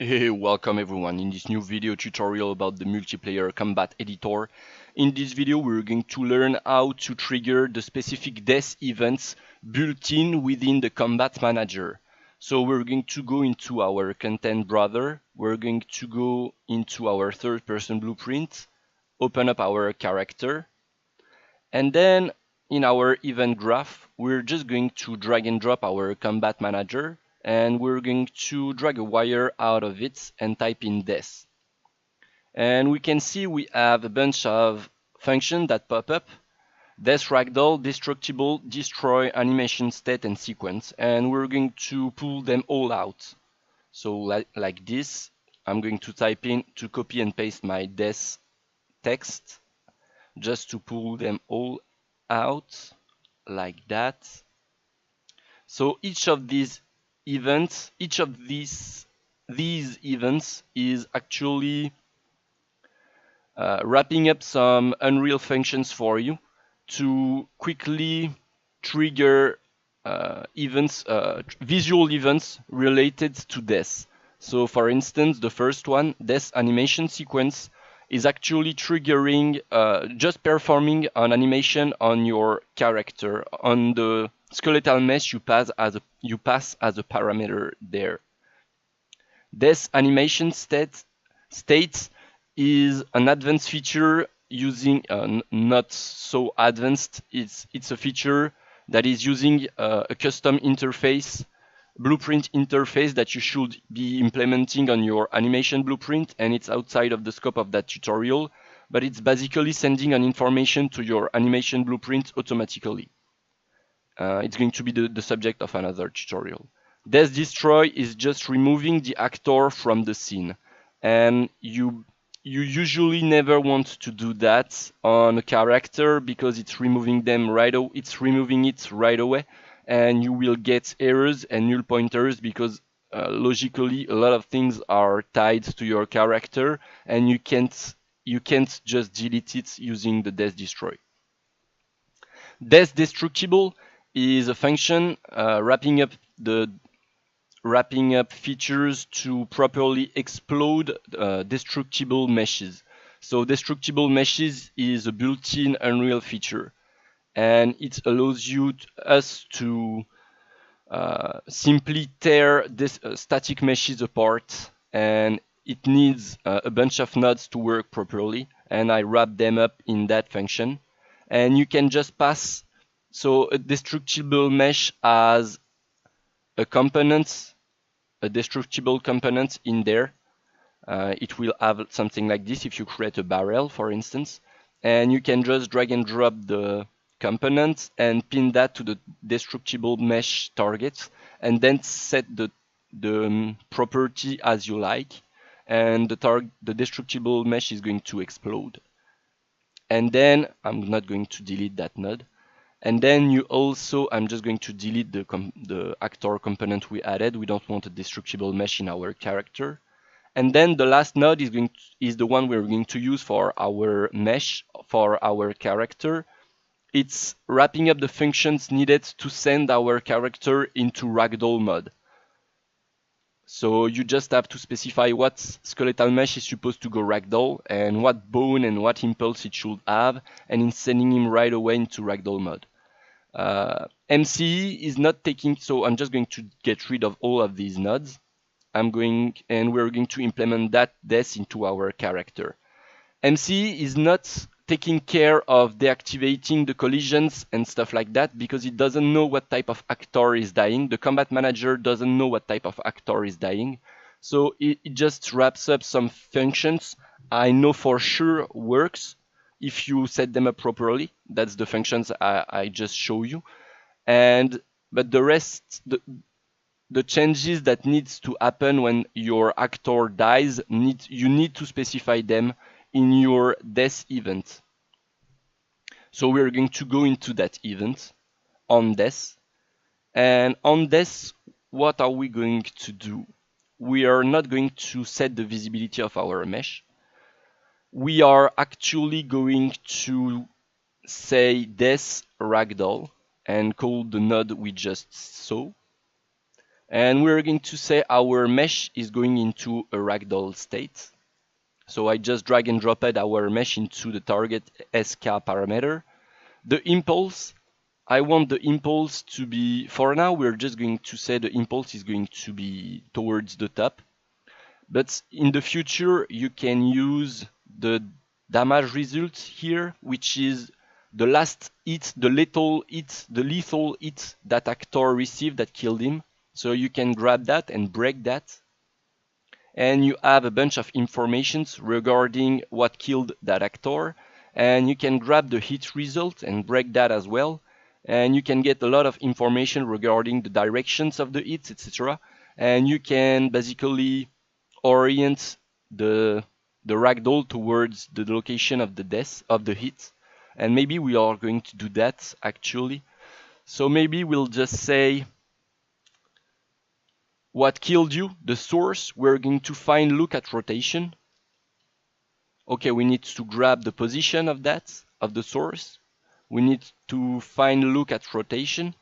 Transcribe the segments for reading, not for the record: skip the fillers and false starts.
Hey, welcome everyone in this new video tutorial about the multiplayer combat editor. In this video we're going to learn how to trigger the specific death events built in within the combat manager. So we're going to go into our content browser, we're going to go into our third person blueprint, open up our character, and then in our event graph we're just going to drag and drop our combat manager, and we're going to drag a wire out of it and type in death. And we can see we have a bunch of functions that pop up: death, ragdoll, destructible, destroy, animation, state, and sequence. And we're going to pull them all out. So like this, I'm going to type in to copy and paste my death text just to pull them all out like that. So each of these events, these events is actually wrapping up some Unreal functions for you to quickly trigger visual events related to death. So for instance, the first one, death animation sequence, is actually triggering, just performing an animation on your character, on the skeletal mesh you pass as a parameter there. Death animation states is an advanced feature using not so advanced. It's a feature that is using a custom interface, blueprint interface that you should be implementing on your animation blueprint, and it's outside of the scope of that tutorial, but it's basically sending an information to your animation blueprint automatically. It's going to be the subject of another tutorial. Death Destroy is just removing the actor from the scene, and you usually never want to do that on a character because it's removing it right away, and you will get errors and null pointers because logically a lot of things are tied to your character, and you can't just delete it using the Death Destroy. Death Destructible is a function wrapping up features to properly explode destructible meshes. So destructible meshes is a built-in Unreal feature, and it allows us to simply tear this static meshes apart, and it needs a bunch of nodes to work properly, and I wrap them up in that function. And you can just pass, so a destructible mesh as a component, a destructible component in there. It will have something like this if you create a barrel, for instance, and you can just drag and drop the component and pin that to the destructible mesh target, and then set the property as you like, and the destructible mesh is going to explode. And then I'm not going to delete that node. And then I'm just going to delete the actor component we added. We don't want a destructible mesh in our character. And then the last node is the one we're going to use for our mesh, for our character. It's wrapping up the functions needed to send our character into ragdoll mode. So you just have to specify what skeletal mesh is supposed to go ragdoll, and what bone and what impulse it should have, and in sending him right away into ragdoll mode. MCE is not taking, so I'm just going to get rid of all of these nodes. We're going to implement that death into our character. MCE is not taking care of deactivating the collisions and stuff like that because it doesn't know what type of actor is dying. The combat manager doesn't know what type of actor is dying. So it just wraps up some functions I know for sure works if you set them up properly. That's the functions I just show you. But the rest, the changes that needs to happen when your actor dies, you need to specify them in your death event. So we're going to go into that event on death. And on death, what are we going to do? We are not going to set the visibility of our mesh. We are actually going to say death ragdoll and call the node we just saw. And we're going to say our mesh is going into a ragdoll state. So I just drag and dropped our mesh into the target SK parameter. The impulse, I want the impulse to be, for now we're just going to say the impulse is going to be towards the top. But in the future you can use the damage result here, which is the last hit, the lethal hit that actor received that killed him. So you can grab that and break that. And you have a bunch of informations regarding what killed that actor. And you can grab the hit result and break that as well. And you can get a lot of information regarding the directions of the hits, etc. And you can basically orient the ragdoll towards the location of the death of the hit. And maybe we are going to do that actually. So maybe we'll just say what killed you, the source. We're going to find look at rotation. Okay, we need to grab the position of that, of the source. We need to find look at rotation,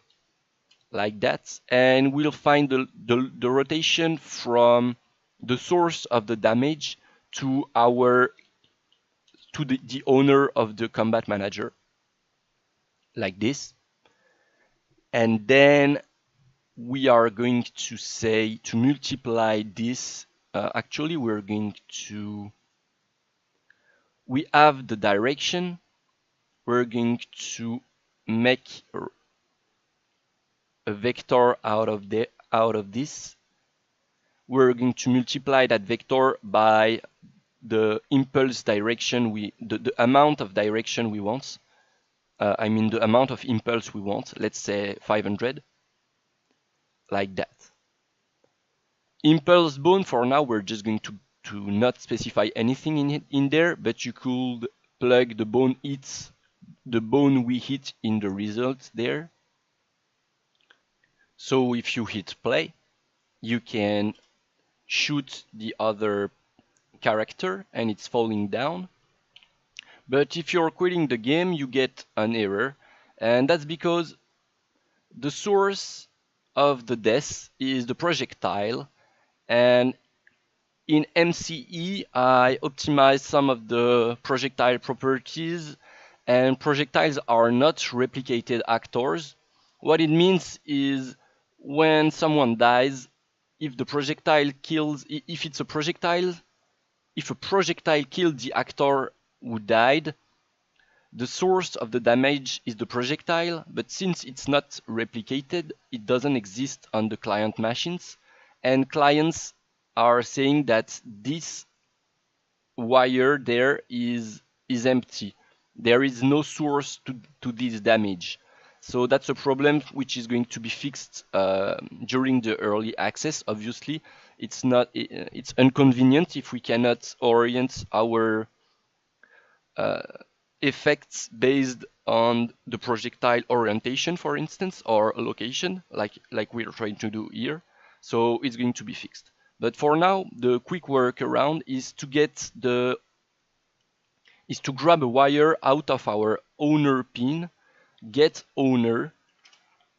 like that. And we'll find the rotation from the source of the damage to the owner of the combat manager, like this. And then we are going to say to multiply this. Actually, we're going to, we have the direction. We're going to make a vector out of this. We're going to multiply that vector by the impulse direction the amount of direction we want. I mean the amount of impulse we want. Let's say 500, like that. Impulse bone, for now we're just going to not specify anything in there, but you could plug the bone we hit in the results there. So if you hit play, you can shoot the other character and it's falling down. But if you're quitting the game, you get an error, and that's because the source of the death is the projectile. And in MCE, I optimized some of the projectile properties, and projectiles are not replicated actors. What it means is when someone dies, if the projectile kills, if a projectile killed the actor who died, the source of the damage is the projectile, but since it's not replicated, it doesn't exist on the client machines, and clients are saying that this wire there is empty. There is no source to this damage. So that's a problem which is going to be fixed during the early access. Obviously, it's inconvenient if we cannot orient our effects based on the projectile orientation, for instance, or a location, like we're trying to do here. So it's going to be fixed. But for now, the quick workaround is to grab a wire out of our owner pin, get owner,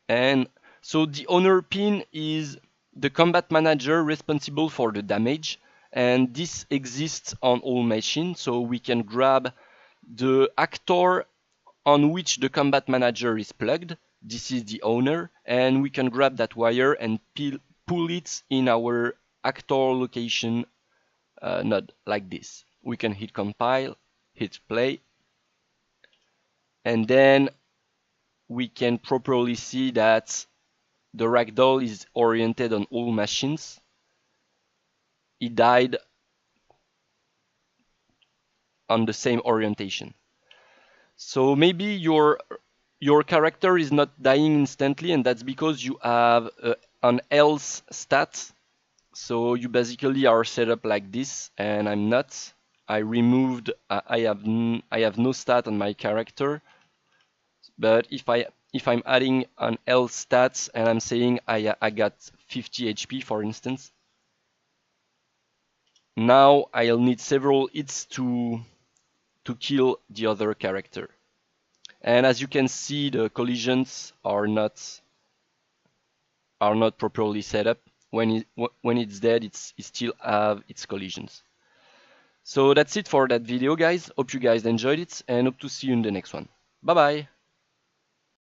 and so the owner pin is the combat manager responsible for the damage, and this exists on all machines. So we can grab the actor on which the combat manager is plugged. This is the owner, and we can grab that wire and pull it in our actor location node, like this. We can hit compile, hit play, and then we can properly see that the ragdoll is oriented on all machines. It died on the same orientation. So maybe your character is not dying instantly, and that's because you have an else stat. So you basically are set up like this, and I'm not. I removed. I have no stat on my character. But if I'm adding an else stat and I'm saying I got 50 HP, for instance, now I'll need several hits to kill the other character. And as you can see, the collisions are not are not properly set up, when it's dead, it still have its collisions. So that's it for that video, guys. Hope you guys enjoyed it and hope to see you in the next one. Bye bye.